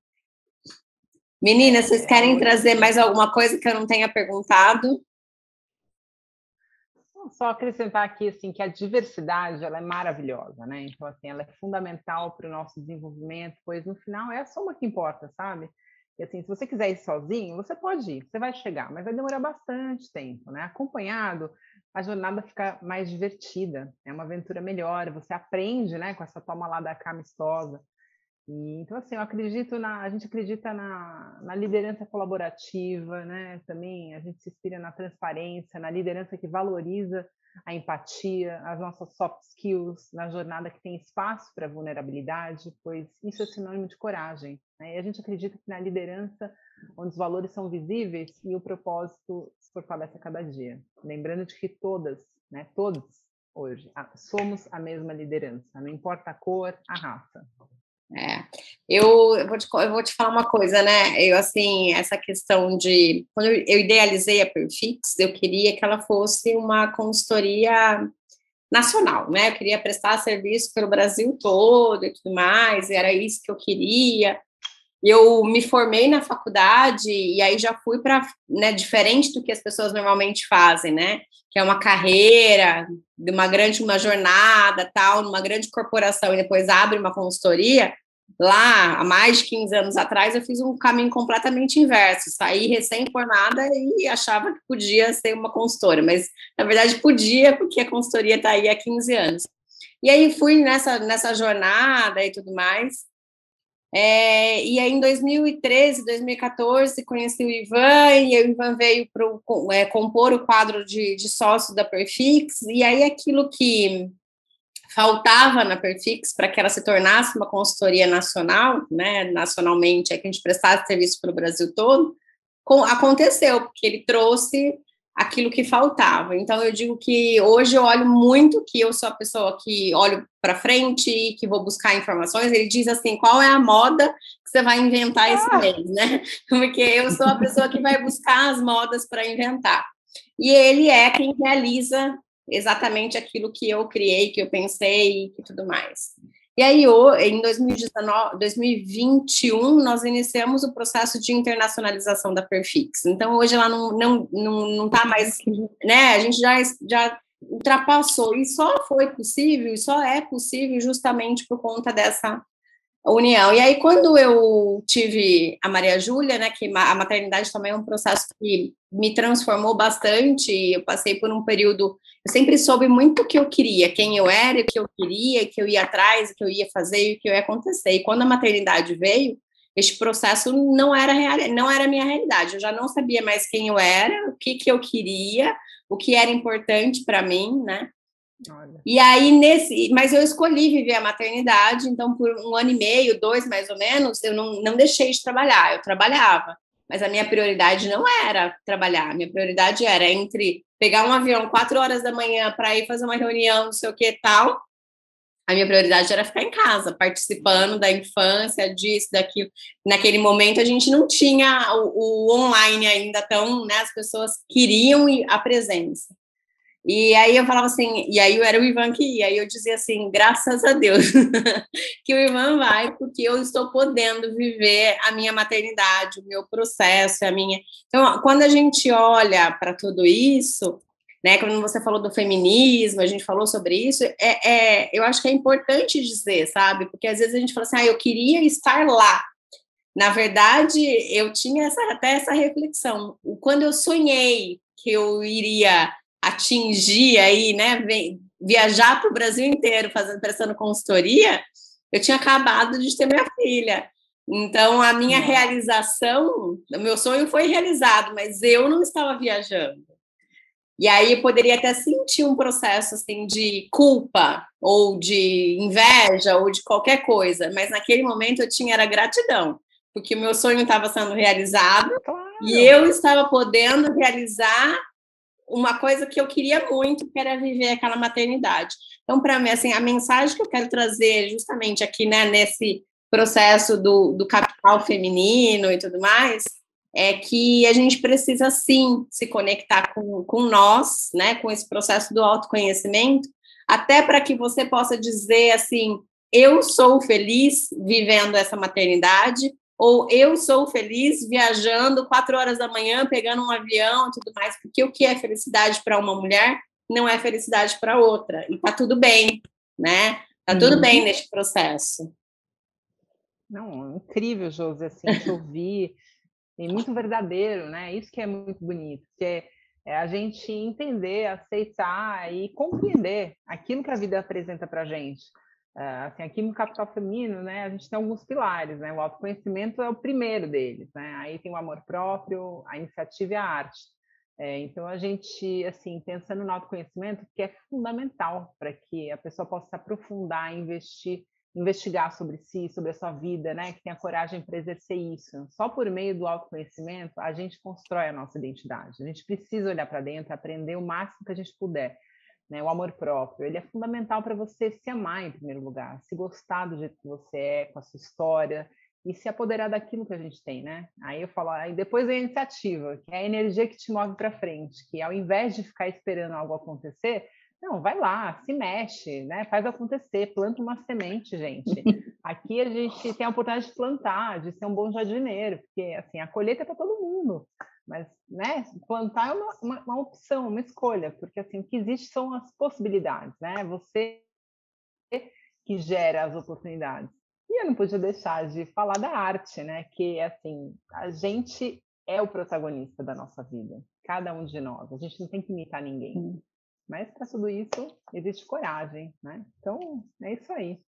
Meninas, vocês querem trazer mais alguma coisa que eu não tenha perguntado? Só acrescentar aqui, assim, que a diversidade, ela é maravilhosa, né? Então, assim, ela é fundamental para o nosso desenvolvimento, pois no final é a soma que importa, sabe? E assim, se você quiser ir sozinho, você pode ir, você vai chegar, mas vai demorar bastante tempo, né? Acompanhado, a jornada fica mais divertida, é uma aventura melhor, você aprende, né, com essa toma lá da cá amistosa. E, então, assim, a gente acredita na liderança colaborativa, né? Também a gente se inspira na transparência, na liderança que valoriza a empatia, as nossas soft skills, na jornada que tem espaço para vulnerabilidade, pois isso é sinônimo de coragem, né? E a gente acredita que na liderança, onde os valores são visíveis e o propósito se fortalece a cada dia. Lembrando de que todas, né, todos hoje, somos a mesma liderança, não importa a cor, a raça. Eu vou te falar uma coisa, né? Eu, assim, essa questão de... Quando eu idealizei a Perfix, eu queria que ela fosse uma consultoria nacional, né? Eu queria prestar serviço pelo Brasil todo e tudo mais, e era isso que eu queria. Eu me formei na faculdade e aí já fui para, né, diferente do que as pessoas normalmente fazem, né? Que é uma carreira, de uma jornada, tal, numa grande corporação e depois abre uma consultoria. Lá, há mais de 15 anos atrás, eu fiz um caminho completamente inverso. Saí recém-formada e achava que podia ser uma consultora, mas, na verdade, podia, porque a consultoria está aí há 15 anos. E aí fui nessa jornada e tudo mais. E aí, em 2013, 2014, conheci o Ivan, e o Ivan veio para compor o quadro de sócio da Perfix, e aí aquilo que faltava na Perfix para que ela se tornasse uma consultoria nacional, né, nacionalmente, é que a gente prestasse serviço para o Brasil todo, aconteceu, porque ele trouxe aquilo que faltava. Então, eu digo que hoje eu olho muito, que eu sou a pessoa que olho para frente, que vou buscar informações. Ele diz assim, qual é a moda que você vai inventar esse mês, né? Porque eu sou a pessoa que vai buscar as modas para inventar. E ele é quem realiza exatamente aquilo que eu criei, que eu pensei e tudo mais. E aí, em 2021, nós iniciamos o processo de internacionalização da Perfix. Então, hoje ela não está mais, né? A gente já ultrapassou, e só foi possível, e só é possível justamente por conta dessa união. E aí, quando eu tive a Maria Júlia, né, que a maternidade também é um processo que me transformou bastante, eu passei por um período, eu sempre soube muito o que eu queria, quem eu era, o que eu queria, que eu ia atrás, o que eu ia fazer e o que ia acontecer. E quando a maternidade veio, este processo não era a minha realidade, eu já não sabia mais quem eu era, o que eu queria, o que era importante para mim, né? Olha. E aí, mas eu escolhi viver a maternidade, então por 1 ano e meio, 2 mais ou menos, eu não deixei de trabalhar, eu trabalhava, mas a minha prioridade não era trabalhar, a minha prioridade era entre pegar um avião 4 horas da manhã para ir fazer uma reunião, não sei o que e tal, a minha prioridade era ficar em casa, participando da infância, disso, daquilo. Naquele momento, a gente não tinha o online ainda tão, né, as pessoas queriam a presença. E aí eu falava assim, e aí era o Ivan que ia, e eu dizia assim, graças a Deus que o Ivan vai, porque eu estou podendo viver a minha maternidade, o meu processo, a minha... Então, quando a gente olha para tudo isso, né, quando você falou do feminismo, a gente falou sobre isso, eu acho que é importante dizer, sabe? Porque às vezes a gente fala assim, eu queria estar lá. Na verdade, eu tinha até essa reflexão. Quando eu sonhei que eu iria atingir aí, né, viajar para o Brasil inteiro prestando consultoria, eu tinha acabado de ter minha filha. Então, a minha realização, o meu sonho foi realizado, mas eu não estava viajando. E aí eu poderia até sentir um processo assim de culpa, ou de inveja, ou de qualquer coisa, mas naquele momento eu tinha era gratidão, porque o meu sonho estava sendo realizado, claro. E eu estava podendo realizar uma coisa que eu queria muito, que era viver aquela maternidade. Então, para mim, assim, a mensagem que eu quero trazer justamente aqui, né, nesse processo do capital feminino e tudo mais, é que a gente precisa, sim, se conectar com nós, né, com esse processo do autoconhecimento, até para que você possa dizer, assim, eu sou feliz vivendo essa maternidade, ou eu sou feliz viajando 4 horas da manhã, pegando um avião e tudo mais, porque o que é felicidade para uma mulher não é felicidade para outra, e tá tudo bem, né? Tá tudo bem neste processo. Não, incrível, Josi, assim, te ouvir, e muito verdadeiro, né? Isso que é muito bonito, que é a gente entender, aceitar e compreender aquilo que a vida apresenta para a gente. Assim, aqui no Capital Feminino, né, a gente tem alguns pilares, né? O autoconhecimento é o primeiro deles, né? Aí tem o amor próprio, a iniciativa e a arte. Então a gente, assim, pensando no autoconhecimento, que é fundamental para que a pessoa possa se aprofundar, investigar sobre si, sobre a sua vida, né? Que tenha coragem para exercer isso. Só por meio do autoconhecimento a gente constrói a nossa identidade. A gente precisa olhar para dentro, aprender o máximo que a gente puder. Né, o amor próprio, ele é fundamental para você se amar em primeiro lugar, se gostar do jeito que você é, com a sua história, e se apoderar daquilo que a gente tem, né? Aí eu falo, aí depois vem a iniciativa, que é a energia que te move para frente, que ao invés de ficar esperando algo acontecer, não, vai lá, se mexe, né? Faz acontecer, planta uma semente, gente. Aqui a gente tem a oportunidade de plantar, de ser um bom jardineiro, porque assim, a colheita é para todo mundo. Mas, né, plantar é uma opção, uma escolha, porque assim, o que existe são as possibilidades, né? Você que gera as oportunidades. E eu não podia deixar de falar da arte, né? Que assim, a gente é o protagonista da nossa vida, cada um de nós. A gente não tem que imitar ninguém. Mas para tudo isso existe coragem, né? Então é isso aí.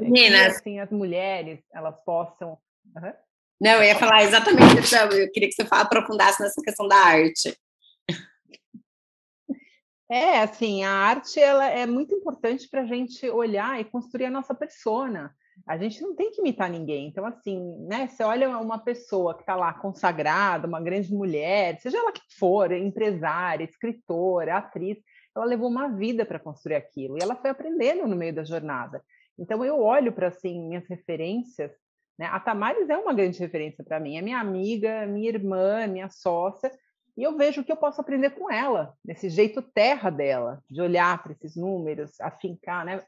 Meninas, que assim as mulheres elas possam. Uhum. Não, eu ia falar exatamente isso. Eu queria que você aprofundasse nessa questão da arte. Assim, a arte ela é muito importante para a gente olhar e construir a nossa persona. A gente não tem que imitar ninguém. Então, assim, né? Você olha uma pessoa que está lá consagrada, uma grande mulher, seja ela que for, empresária, escritora, atriz, ela levou uma vida para construir aquilo e ela foi aprendendo no meio da jornada. Então, eu olho para assim minhas referências. Né? A Tamares é uma grande referência para mim, é minha amiga, minha irmã, minha sócia. E eu vejo o que eu posso aprender com ela, desse jeito terra dela, de olhar para esses números, afincar, né?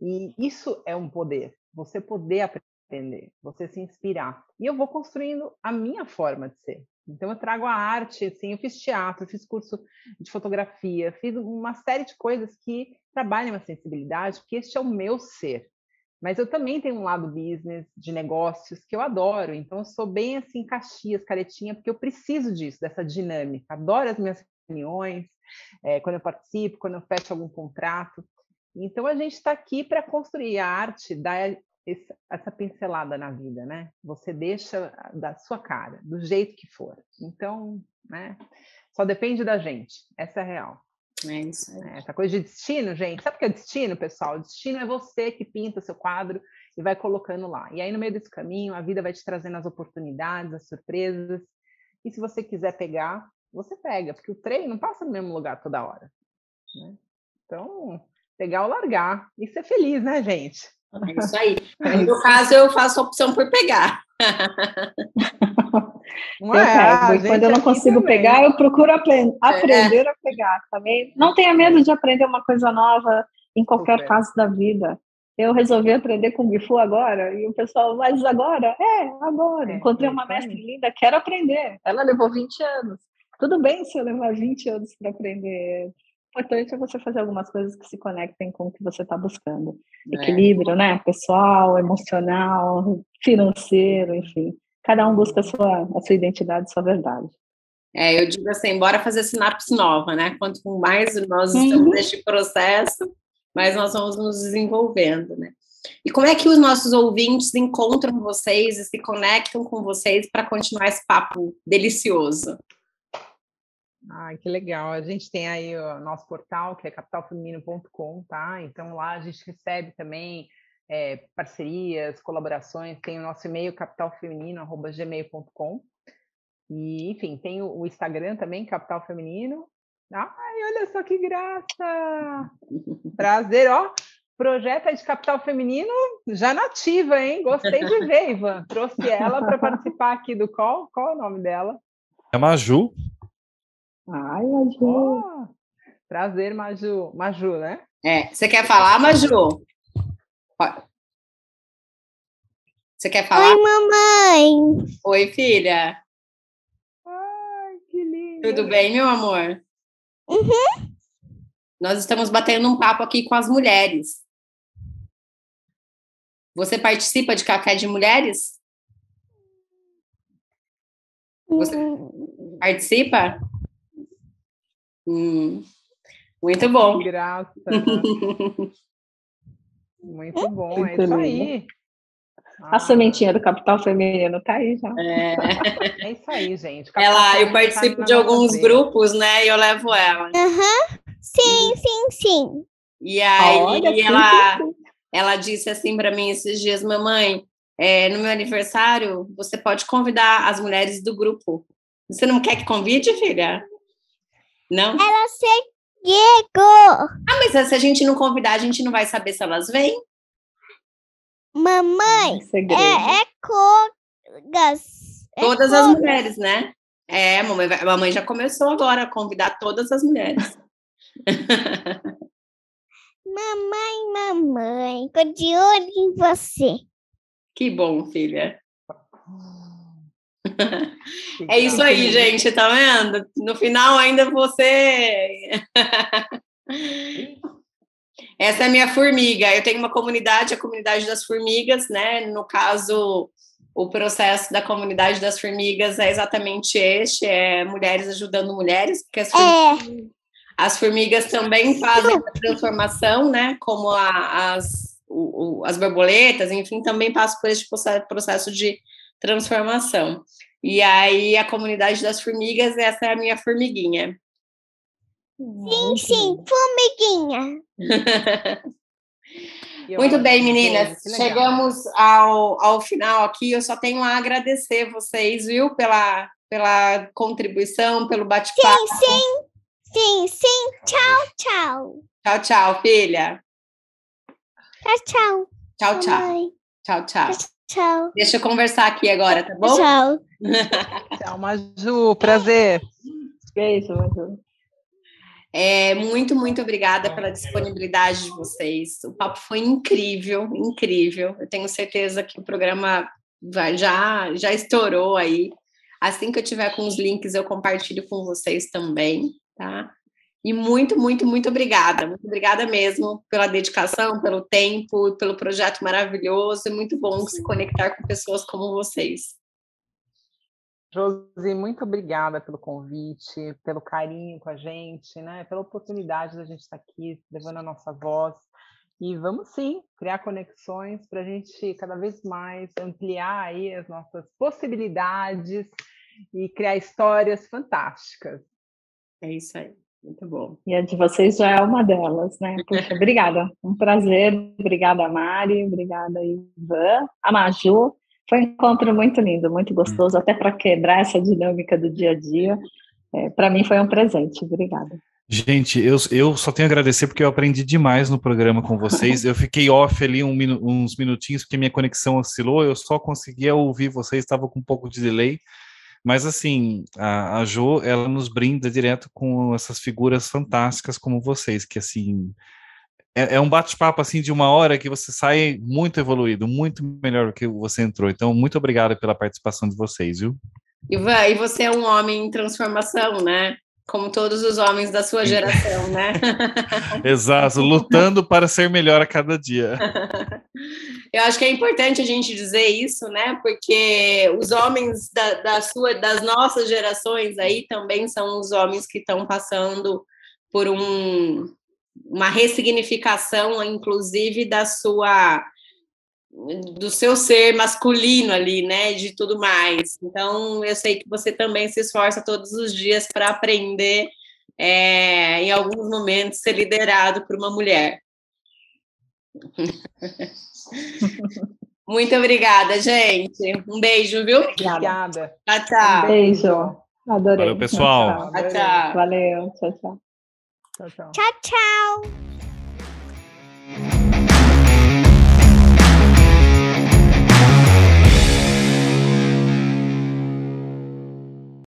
E isso é um poder, você poder aprender, você se inspirar. E eu vou construindo a minha forma de ser. Então eu trago a arte, assim, eu fiz teatro, fiz curso de fotografia, fiz uma série de coisas que trabalham a sensibilidade, porque este é o meu ser. Mas eu também tenho um lado business, de negócios, que eu adoro. Então, eu sou bem assim, Caxias, caretinha, porque eu preciso disso, dessa dinâmica. Adoro as minhas reuniões, quando eu participo, quando eu fecho algum contrato. Então, a gente está aqui para construir a arte, dar essa pincelada na vida, né? Você deixa da sua cara, do jeito que for. Então, né? Só depende da gente. Essa é a real. É isso aí. Essa coisa de destino, gente. Sabe o que é destino, pessoal? Destino é você que pinta o seu quadro e vai colocando lá. E aí, no meio desse caminho, a vida vai te trazendo as oportunidades, as surpresas. E se você quiser pegar, você pega, porque o trem não passa no mesmo lugar toda hora. Né? Então, pegar ou largar. E ser feliz, né, gente? É isso aí. No meu caso, eu faço a opção por pegar. Eu pego. E quando eu não consigo pegar, eu procuro aprender a pegar também. Não tenha medo de aprender uma coisa nova em qualquer fase da vida. Eu resolvi aprender Kung Fu agora, e o pessoal, mas agora? Agora. Encontrei uma mestre linda, quero aprender. Ela levou 20 anos. Tudo bem se eu levar 20 anos para aprender. O importante é você fazer algumas coisas que se conectem com o que você está buscando. Equilíbrio, né? Pessoal, emocional, financeiro, enfim. Cada um busca a sua identidade, a sua verdade. Eu digo assim, bora fazer sinapse nova, né? Quanto mais nós estamos neste processo, mais nós vamos nos desenvolvendo, né? E como é que os nossos ouvintes encontram vocês e se conectam com vocês para continuar esse papo delicioso? Que legal. A gente tem aí o nosso portal, que é capitalfeminino.com, tá? Então, lá a gente recebe também parcerias, colaborações. Tem o nosso e-mail, capitalfeminino@gmail.com. E, enfim, tem o Instagram também, Capital Feminino. Ai, olha só que graça! Prazer, ó. Projeto de Capital Feminino já nativa, hein? Gostei de ver, Ivan. Trouxe ela para participar aqui do call. Qual é o nome dela? É Maju. Ai, Maju. Prazer, Maju. Maju, né? Você quer falar, Maju? Você quer falar? Oi, mamãe. Oi, filha. Ai, que lindo. Tudo bem, meu amor? Uhum. Nós estamos batendo um papo aqui com as mulheres. Você participa de Café de Mulheres? Você participa? Muito bom. Que graça. Muito bom, é Muito isso lindo. aí. A sementinha do Capital Feminino tá aí já. É isso aí, gente. Eu participo de alguns grupos, né? E eu levo ela. Sim. E aí Olha, ela disse assim para mim esses dias, mamãe, no meu aniversário, você pode convidar as mulheres do grupo. Você não quer que convide, filha? Não? Ela chegou. Mas se a gente não convidar, a gente não vai saber se elas vêm? Mamãe, segredo. cogas. Todas as mulheres, né? A mamãe já começou agora a convidar todas as mulheres. Mamãe, tô de olho em você. Que bom, filha. Que É isso aí, graça. gente, tá vendo? No final ainda você... Essa é a minha formiga. Eu tenho uma comunidade, a comunidade das formigas, né? No caso, o processo da comunidade das formigas é exatamente este, mulheres ajudando mulheres, porque as formigas também fazem a transformação, né? Como as borboletas, enfim, também passam por este processo de transformação. E aí, a comunidade das formigas, essa é a minha formiguinha. Sim, formiguinha. Muito bem, meninas. Chegamos ao final aqui. Eu só tenho a agradecer vocês, viu? Pela contribuição, pelo bate-papo. Sim. Tchau. Tchau, filha. Tchau. Tchau. Tchau. Deixa eu conversar aqui agora, tá bom? Tchau. Tchau, Maju. Prazer. Beijo, Maju. Muito obrigada pela disponibilidade de vocês. O papo foi incrível. Eu tenho certeza que o programa já estourou aí. Assim que eu tiver com os links, eu compartilho com vocês também, tá? E muito obrigada. Muito obrigada mesmo pela dedicação, pelo tempo, pelo projeto maravilhoso. É muito bom se conectar com pessoas como vocês. Josi, muito obrigada pelo convite, pelo carinho com a gente, né? Pela oportunidade da gente estar aqui, levando a nossa voz. E vamos sim criar conexões para a gente cada vez mais ampliar aí as nossas possibilidades e criar histórias fantásticas. É isso aí, muito bom. E a de vocês já é uma delas, né? Puxa, obrigada. Um prazer. Obrigada, Mari. Obrigada, Ivan. A Maju. Foi um encontro muito lindo, muito gostoso, até para quebrar essa dinâmica do dia a dia. Para mim foi um presente. Obrigada. Gente, eu só tenho a agradecer porque eu aprendi demais no programa com vocês. Eu fiquei off ali uns minutinhos porque minha conexão oscilou, eu só conseguia ouvir vocês, estava com um pouco de delay. Mas assim, a Jo, ela nos brinda direto com essas figuras fantásticas como vocês, que assim... É um bate-papo assim de uma hora que você sai muito evoluído, muito melhor do que você entrou. Então, muito obrigado pela participação de vocês, viu? Ivan, e você é um homem em transformação, né? Como todos os homens da sua geração, né? Exato, lutando para ser melhor a cada dia. Eu acho que é importante a gente dizer isso, né? Porque os homens das nossas gerações aí também são os homens que estão passando por uma ressignificação, inclusive, do seu ser masculino ali, né, de tudo mais. Então, eu sei que você também se esforça todos os dias para aprender, em alguns momentos, ser liderado por uma mulher. Muito obrigada, gente. Um beijo, viu? Obrigada. Tchau. Um beijo. Adorei. Valeu, pessoal. Tchau. Valeu. Tchau. Tchau. Tchau.